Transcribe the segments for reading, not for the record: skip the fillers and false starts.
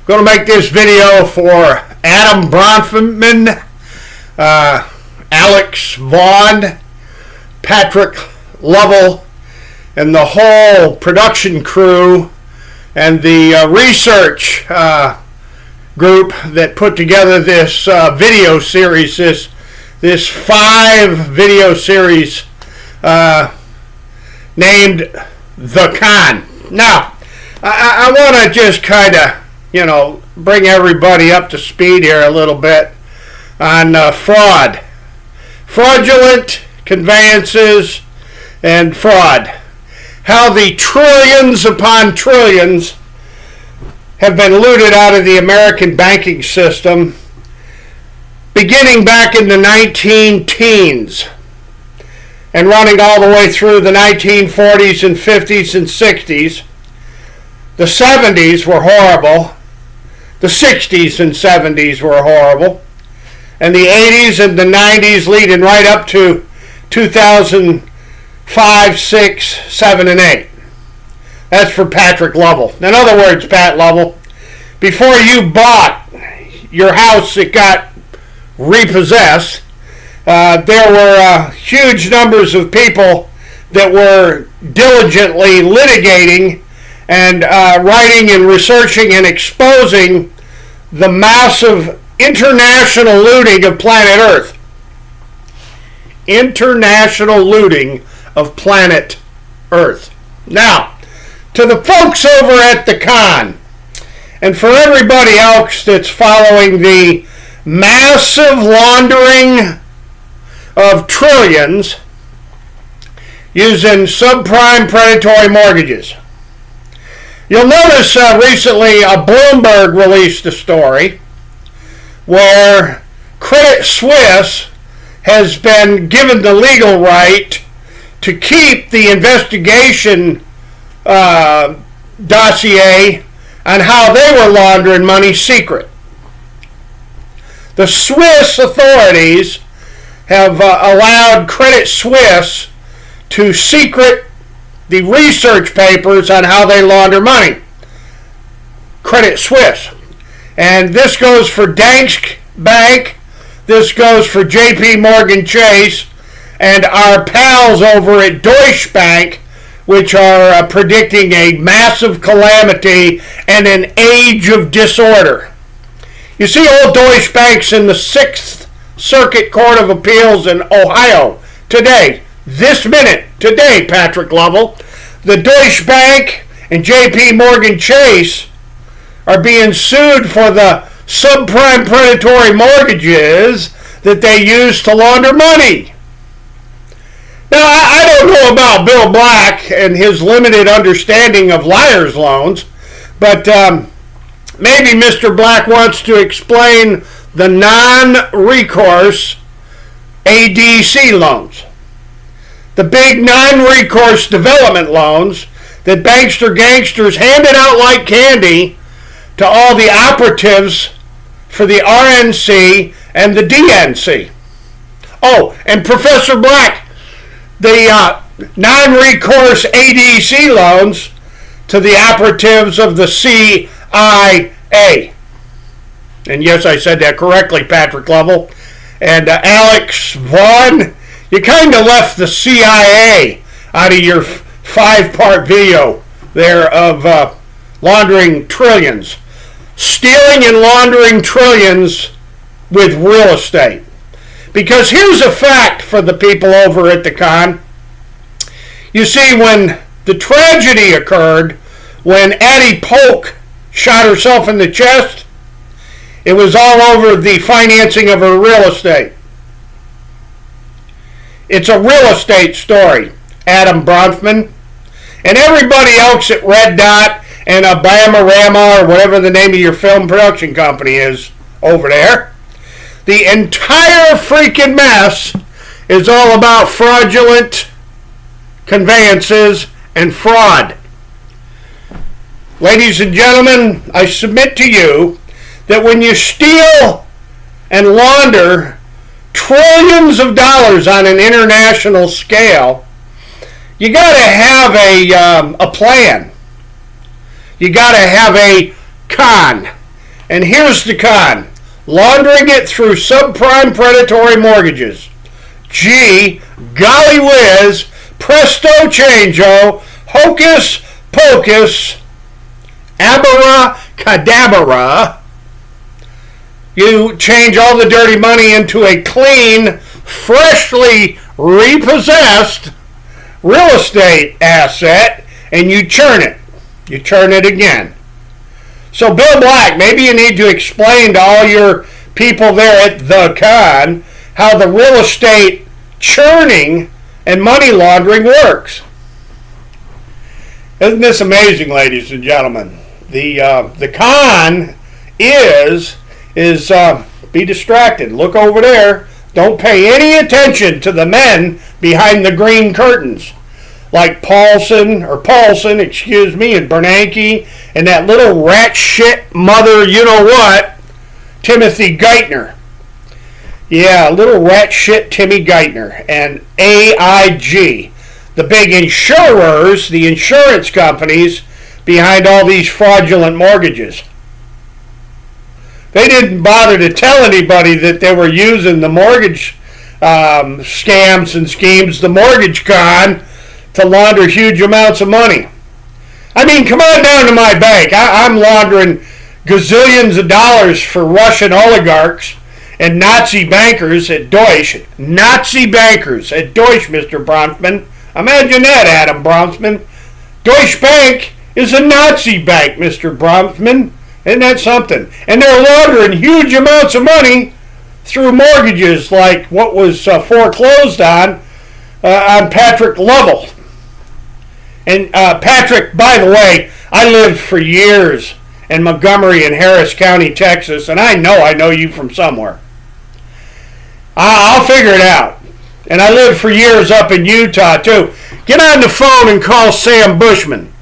Going to make this video for Adam Bronfman, Alex Vaughn, Patrick Lovell, and the whole production crew and the research group that put together this video series, this 5 video series named The Con. Now, I want to just kind of, bring everybody up to speed here a little bit on fraud, fraudulent conveyances, and fraud. How the trillions upon trillions have been looted out of the American banking system beginning back in the 19-teens and running all the way through the 1940s and 50s and 60s. The 70s were horrible. The 60s and 70s were horrible. And the 80s and the 90s leading right up to 2005, 6, 7, and 8. That's for Patrick Lovell. In other words, Pat Lovell, before you bought your house that got repossessed, there were huge numbers of people that were diligently litigating and writing and researching and exposing the massive international looting of planet Earth. International looting of planet Earth. Now, to the folks over at the Con, and for everybody else that's following the massive laundering of trillions using subprime predatory mortgages. You'll notice recently Bloomberg released a story where Credit Suisse has been given the legal right to keep the investigation dossier on how they were laundering money secret. The Swiss authorities have allowed Credit Suisse to secret the research papers on how they launder money. Credit Suisse. And this goes for Danske Bank, this goes for JP Morgan Chase, and our pals over at Deutsche Bank, which are predicting a massive calamity and an age of disorder. You see, old Deutsche Bank's in the 6th Circuit Court of Appeals in Ohio today, this minute, today, Patrick Lovell. The Deutsche Bank and JP Morgan Chase are being sued for the subprime predatory mortgages that they use to launder money. Now, I don't know about Bill Black and his limited understanding of liar's loans, but maybe Mr. Black wants to explain the non-recourse ADC loans. The big non-recourse development loans that bankster gangsters handed out like candy to all the operatives for the RNC and the DNC. Oh, and Professor Black, the non-recourse ADC loans to the operatives of the CIA. And yes, I said that correctly, Patrick Lovell. And Alex Vaughn, you kind of left the CIA out of your 5-part video there of laundering trillions. Stealing and laundering trillions with real estate. Because here's a fact for the people over at the Con. You see, when the tragedy occurred, when Addie Polk shot herself in the chest, it was all over the financing of her real estate. It's a real estate story, Adam Bronfman. And everybody else at Red Dot and Obama-Rama, or whatever the name of your film production company is over there. The entire freaking mess is all about fraudulent conveyances and fraud. Ladies and gentlemen, I submit to you that when you steal and launder trillions of dollars on an international scale, you got to have a plan. You got to have a con. And here's the con. Laundering it through subprime predatory mortgages. Gee, golly whiz, presto changeo, hocus pocus, abara cadabra. You change all the dirty money into a clean, freshly repossessed real estate asset, and you churn it. You churn it again. So Bill Black, maybe you need to explain to all your people there at the con how the real estate churning and money laundering works. Isn't this amazing, ladies and gentlemen? The con is be distracted. Look over there. Don't pay any attention to the men behind the green curtains, like Paulson, and Bernanke, and that little rat shit mother, you know what, Timothy Geithner. Yeah, little rat shit Timmy Geithner and AIG, the big insurers, the insurance companies behind all these fraudulent mortgages. They didn't bother to tell anybody that they were using the mortgage scams and schemes, the mortgage con, to launder huge amounts of money. I mean, come on down to my bank. I'm laundering gazillions of dollars for Russian oligarchs and Nazi bankers at Deutsche. Nazi bankers at Deutsche, Mr. Bronfman. Imagine that, Adam Bronfman. Deutsche Bank is a Nazi bank, Mr. Bronfman. Isn't that something? And they're laundering huge amounts of money through mortgages like what was foreclosed on Patrick Lovell. And Patrick, by the way, I lived for years in Montgomery and Harris County, Texas, and I know you from somewhere. I'll figure it out. And I lived for years up in Utah, too. Get on the phone and call Sam Bushman.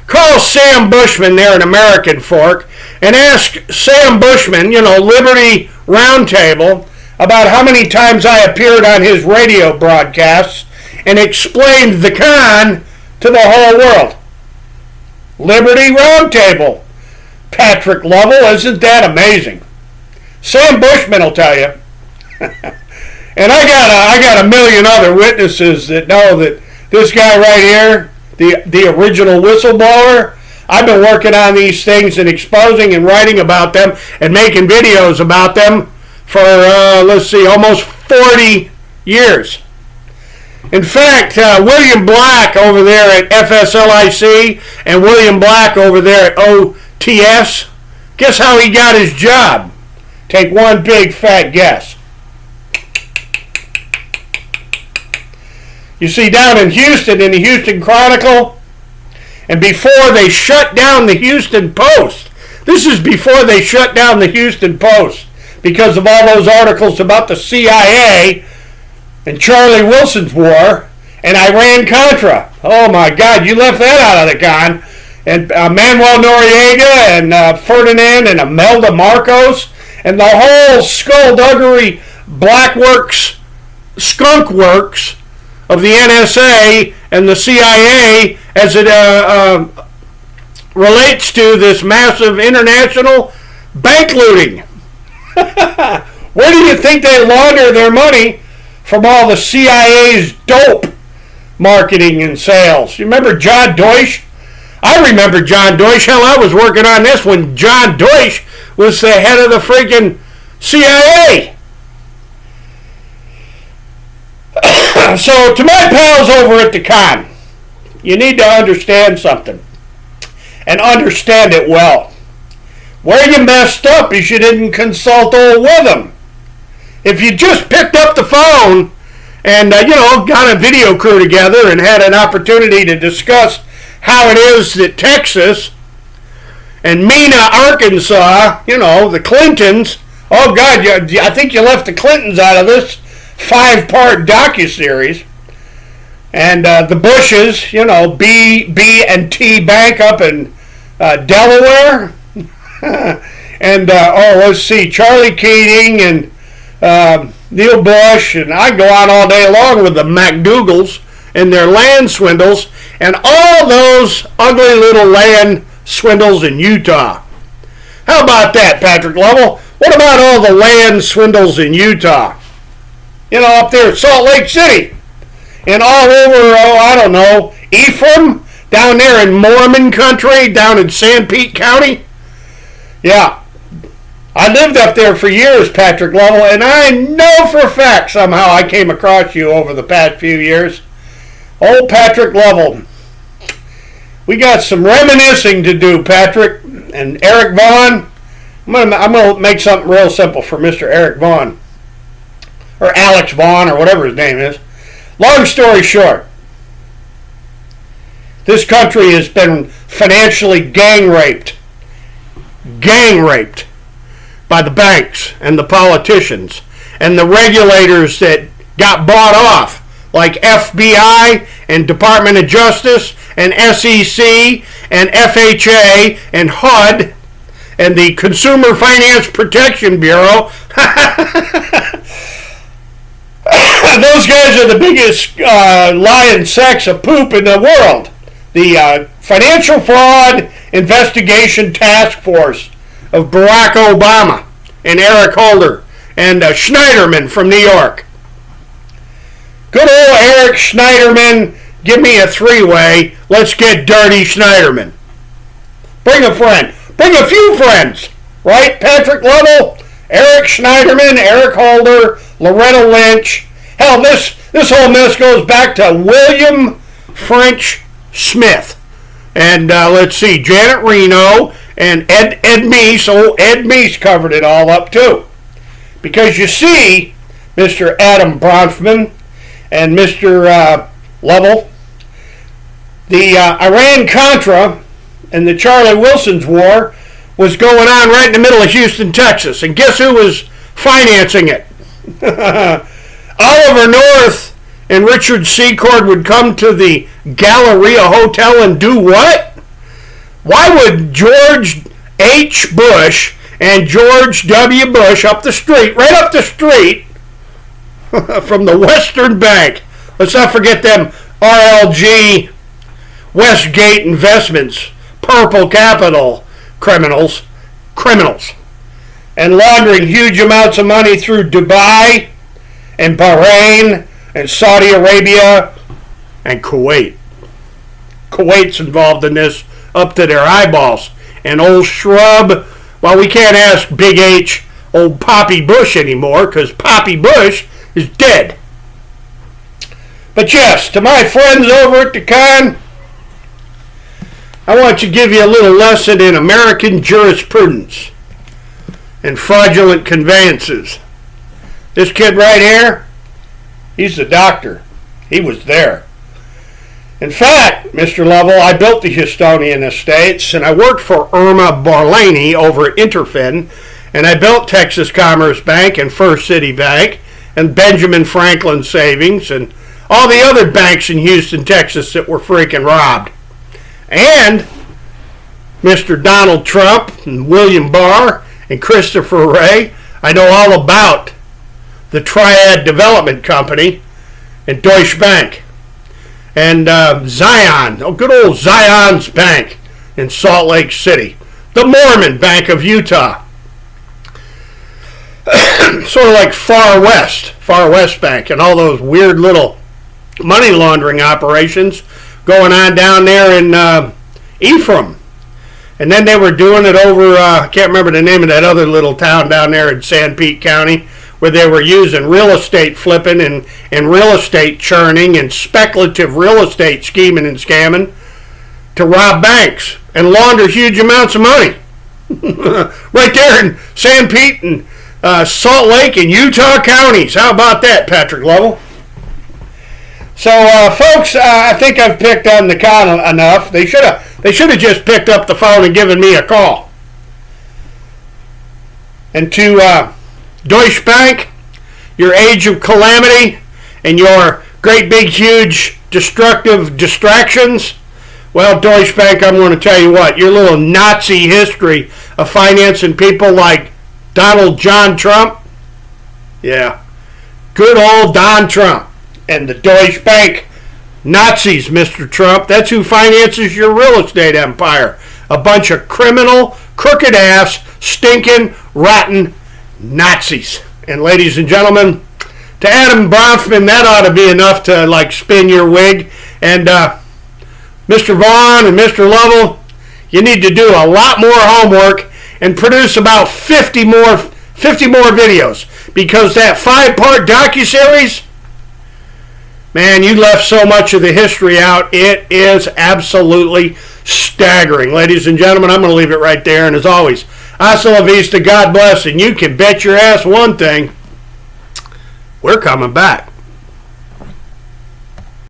Call Sam Bushman there in American Fork and ask Sam Bushman, Liberty Roundtable, about how many times I appeared on his radio broadcasts and explained the con to the whole world. Liberty Roundtable. Patrick Lovell, isn't that amazing? Sam Bushman will tell you. And I got a million other witnesses that know that this guy right here, the original whistleblower, I've been working on these things and exposing and writing about them and making videos about them for, almost 40 years. In fact, William Black over there at FSLIC and William Black over there at OTS, guess how he got his job? Take one big fat guess. You see, down in Houston, in the Houston Chronicle, and before they shut down the Houston Post, this is before they shut down the Houston Post because of all those articles about the CIA and Charlie Wilson's war and Iran-Contra. Oh my God, you left that out of the con. And Manuel Noriega and Ferdinand and Imelda Marcos and the whole skullduggery black works, skunk works of the NSA and the CIA as it relates to this massive international bank looting. Where do you think they launder their money from all the CIA's dope marketing and sales? You remember John Deutsch? I remember John Deutsch. Hell, I was working on this when John Deutsch was the head of the freaking CIA. So, to my pals over at the con, you need to understand something. And understand it well. Where you messed up is you didn't consult old Witham. If you just picked up the phone and, got a video crew together and had an opportunity to discuss how it is that Texas and Mena, Arkansas, the Clintons, oh God, I think you left the Clintons out of this 5-part docuseries. And the Bushes, B and T Bank up in Delaware. And, let's see, Charlie Keating and Neil Bush, and I go on all day long with the McDougals and their land swindles and all those ugly little land swindles in Utah. How about that, Patrick Lovell? What about all the land swindles in Utah? Up there at Salt Lake City. And all over, I don't know, Ephraim? Down there in Mormon country, down in San Pete County? Yeah. I lived up there for years, Patrick Lovell, and I know for a fact somehow I came across you over the past few years. Old Patrick Lovell. We got some reminiscing to do, Patrick. And Eric Vaughn. I'm going to make something real simple for Mr. Eric Vaughn. Or Alex Vaughn, or whatever his name is. Long story short, this country has been financially gang raped by the banks and the politicians and the regulators that got bought off, like FBI and Department of Justice and SEC and FHA and HUD and the Consumer Finance Protection Bureau. Those guys are the biggest lying sacks of poop in the world. The Financial Fraud Investigation Task Force of Barack Obama and Eric Holder and Schneiderman from New York. Good old Eric Schneiderman, give me a three-way. Let's get dirty, Schneiderman. Bring a friend. Bring a few friends. Right, Patrick Lovell? Eric Schneiderman, Eric Holder, Loretta Lynch. Hell, this whole mess goes back to William French Smith. And let's see, Janet Reno and Ed Meese. Oh, Ed Meese covered it all up too. Because you see, Mr. Adam Bronfman and Mr. Lovell, the Iran-Contra and the Charlie Wilson's war was going on right in the middle of Houston, Texas. And guess who was financing it? Oliver North and Richard Secord would come to the Galleria Hotel and do what? Why would George H. Bush and George W. Bush right up the street from the Western Bank, let's not forget them RLG, Westgate Investments, Purple Capital criminals, and laundering huge amounts of money through Dubai and Bahrain and Saudi Arabia and Kuwait. Kuwait's involved in this up to their eyeballs. And old Shrub, well, we can't ask Big H, old Poppy Bush anymore, because Poppy Bush is dead. But yes, to my friends over at the con, I want to give you a little lesson in American jurisprudence and fraudulent conveyances. This kid right here, he's the doctor. He was there. In fact, Mr. Lovell, I built the Houstonian Estates, and I worked for Irma Barlaney over at Interfin, and I built Texas Commerce Bank and First City Bank and Benjamin Franklin Savings and all the other banks in Houston, Texas that were freaking robbed. And Mr. Donald Trump and William Barr and Christopher Wray, I know all about the Triad Development Company and Deutsche Bank. And Zion, good old Zion's Bank in Salt Lake City. The Mormon Bank of Utah. Sort of like Far West Bank, and all those weird little money laundering operations going on down there in Ephraim. And then they were doing it over, I can't remember the name of that other little town down there in San Pete County, where they were using real estate flipping and real estate churning and speculative real estate scheming and scamming to rob banks and launder huge amounts of money. Right there in San Pete and Salt Lake and Utah counties. How about that, Patrick Lovell? So, folks, I think I've picked on the con enough. They should have just picked up the phone and given me a call. And to Deutsche Bank, your age of calamity and your great big huge destructive distractions, well, Deutsche Bank, I'm going to tell you what, your little Nazi history of financing people like Donald John Trump, yeah, good old Don Trump and the Deutsche Bank Nazis, Mr. Trump. That's who finances your real estate empire. A bunch of criminal, crooked-ass, stinking, rotten Nazis. And ladies and gentlemen, to Adam Bronfman, that ought to be enough to like spin your wig. And Mr. Vaughn and Mr. Lovell, you need to do a lot more homework and produce about 50 more videos, because that 5-part docuseries, man, you left so much of the history out. It is absolutely staggering. Ladies and gentlemen, I'm going to leave it right there. And as always, hasta la vista, God bless, and you can bet your ass one thing, we're coming back.